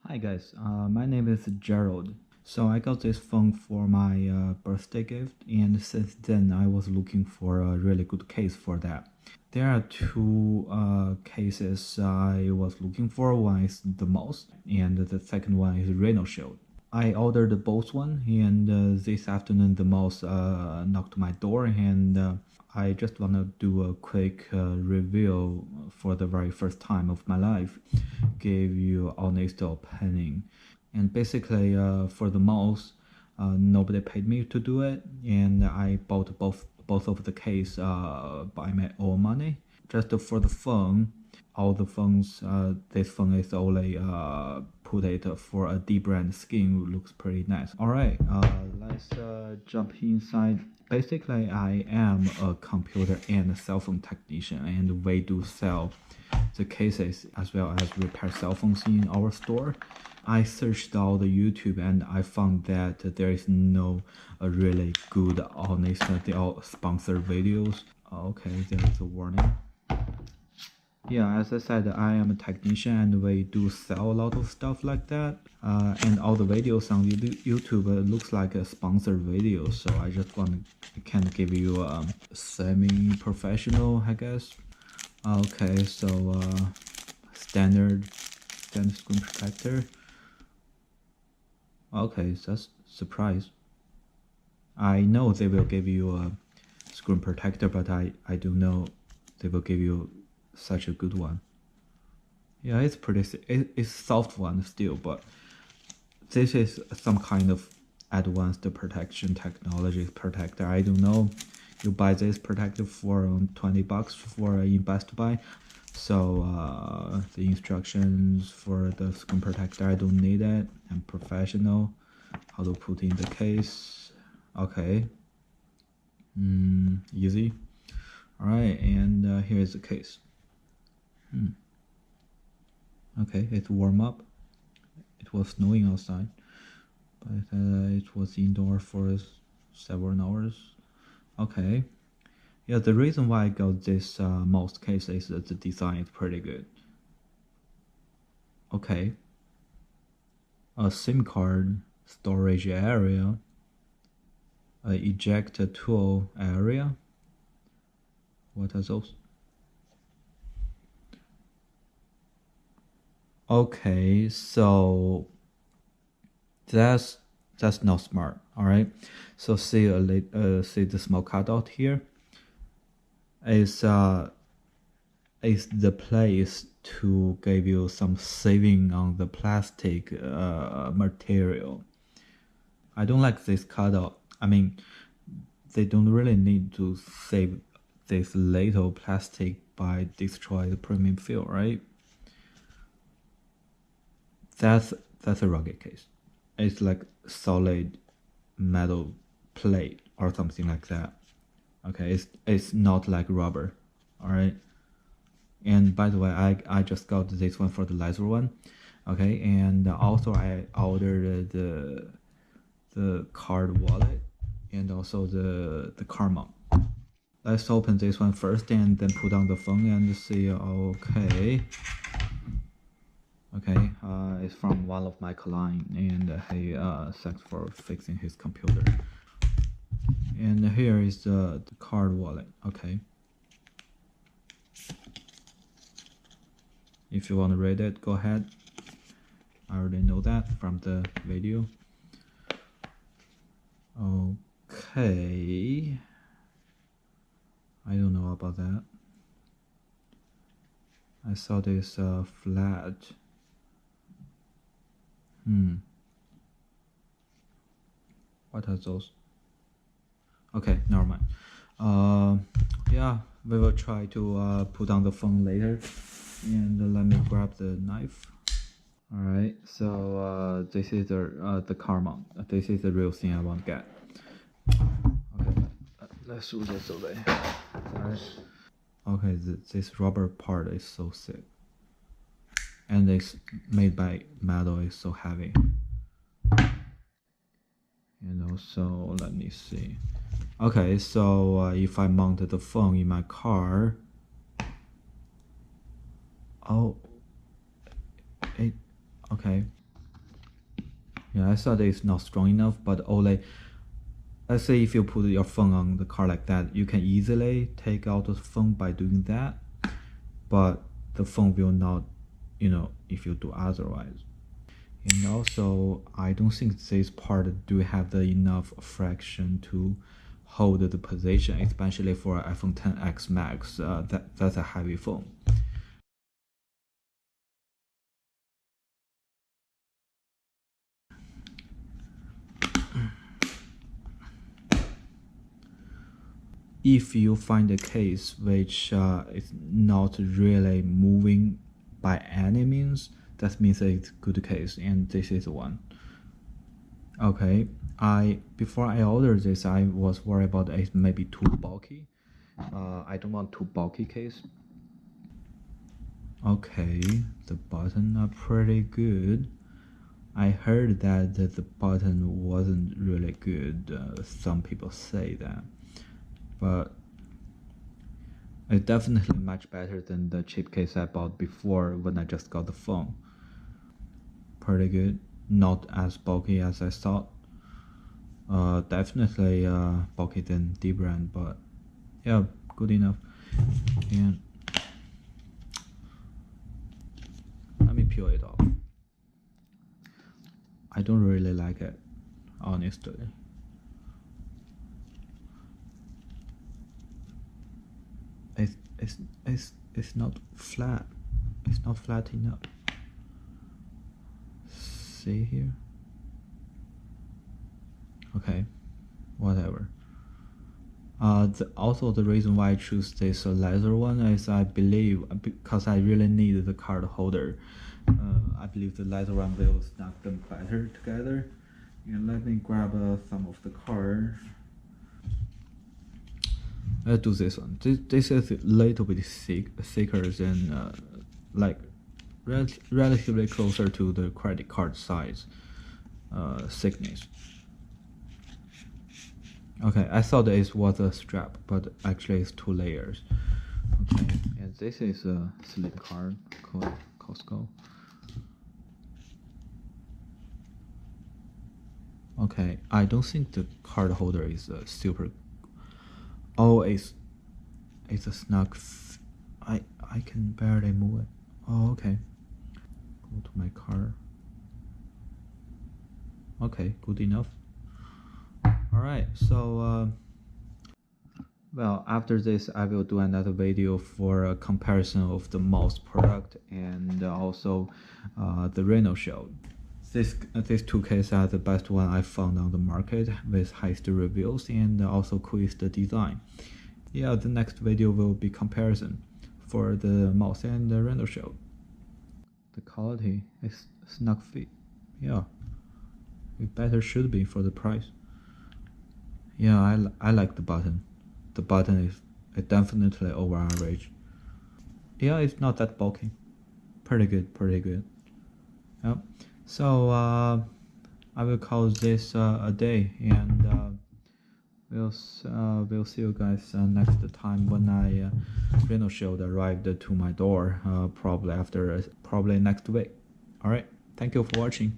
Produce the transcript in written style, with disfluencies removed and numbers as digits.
Hi guys, my name is Gerald. So I got this phone for my birthday gift, and since then I was looking for a really good case for that. There are two cases I was looking for. One is the Mous, and the second one is rhinoshield. I ordered both one, and this afternoon the Mous knocked my door, and I just wanna do a quick review for the very first time of my life, give you honest opinion. And basically, for the Mous, nobody paid me to do it, and I bought both of the case by my own money. Just for the phone, all the phones, this phone is only put it for a D brand skin, looks pretty nice. Alright, let's jump inside. Basically, I am a computer and cell phone technician, and we do sell the cases as well as repair cell phones in our store. I searched all the YouTube and I found that there is no really good, honest, they all sponsored videos. Okay, there is a warning. Yeah, as I said, I am a technician and we do sell a lot of stuff like that. And all the videos on YouTube looks like a sponsored video, so I just can give you a semi-professional, I guess. Okay, so standard screen protector. Okay, that's surprise. I know they will give you a screen protector, but I don't know they will give you such a good one. Yeah, it's it's soft one still, but this is some kind of advanced protection technology protector. I don't know. You buy this protector for $20 for in Best Buy. So the instructions for the screen protector, I don't need it. I'm professional. How to put in the case? Okay. Easy. All right, and here's the case. Okay, it's warm up. It was snowing outside, but it was indoor for several hours. Okay. Yeah, the reason why I got this Mous case is that the design is pretty good. Okay. A SIM card storage area, a eject tool area. What are those? Okay, so that's not smart. All right. So see see the small cutout here. Is the place to give you some saving on the plastic material. I don't like this cutout. I mean, they don't really need to save this little plastic by destroy the premium feel, right? That's a rugged case. It's like solid metal plate or something like that. Okay, it's not like rubber. All right. And by the way, I just got this one for the leather one. Okay, and also I ordered the card wallet and also the car mount. Let's open this one first and then put on the phone and see. Okay. Okay, it's from one of my clients, and he thanks for fixing his computer. And here is the card wallet. Okay. If you want to read it, go ahead. I already know that from the video. Okay. I don't know about that. I saw this flat. What are those? Okay, never mind. Yeah, we will try to put on the phone later. And let me grab the knife. Alright, so this is the car mount. This is the real thing I want to get. Okay, let's do this away. Okay, this rubber part is so thick. And it's made by metal, is so heavy. And also, let me see. Okay, so if I mount the phone in my car, okay. Yeah, I thought it's not strong enough, but only let's say if you put your phone on the car like that, you can easily take out the phone by doing that, but the phone will not, if you do otherwise. And also, I don't think this part do have the enough fraction to hold the position, especially for iPhone XS Max. That's a heavy phone. If you find a case which is not really moving by any means, that means it's a good case, and this is one. Okay, before I ordered this, I was worried about it maybe too bulky. I don't want too bulky case. Okay, the button are pretty good. I heard that the button wasn't really good. Some people say that, but it's definitely much better than the cheap case I bought before when I just got the phone. Pretty good, not as bulky as I thought. Definitely bulky than D brand, but yeah, good enough. And let me peel it off. I don't really like it, honestly. It's not flat. It's not flat enough. See here? Okay, whatever. Also the reason why I choose this leather one is I believe because I really need the card holder. I believe the leather one will snap them better together. And let me grab some of the card. Let's do this one. This is a little bit thicker than like relatively closer to the credit card size thickness. Okay, I thought it was a strap, but actually it's 2 layers. Okay, and this is a slim card called Costco. Okay, I don't think the card holder is super. Oh, it's a snug. I can barely move it. Oh, okay. Go to my car. Okay, good enough. Alright, so well, after this I will do another video for a comparison of the Mous product and also the rhinoshield. These two cases are the best one I found on the market with highest reviews and also coolest design. Yeah, the next video will be comparison for the Mous and the rhinoshield. The quality is snug fit. Yeah, it better should be for the price. Yeah, I like the button. The button is definitely over average. Yeah, it's not that bulky. Pretty good, pretty good. Yep. So I will call this a day, and we'll see you guys next time when rhinoshield arrived to my door. Probably next week. All right. Thank you for watching.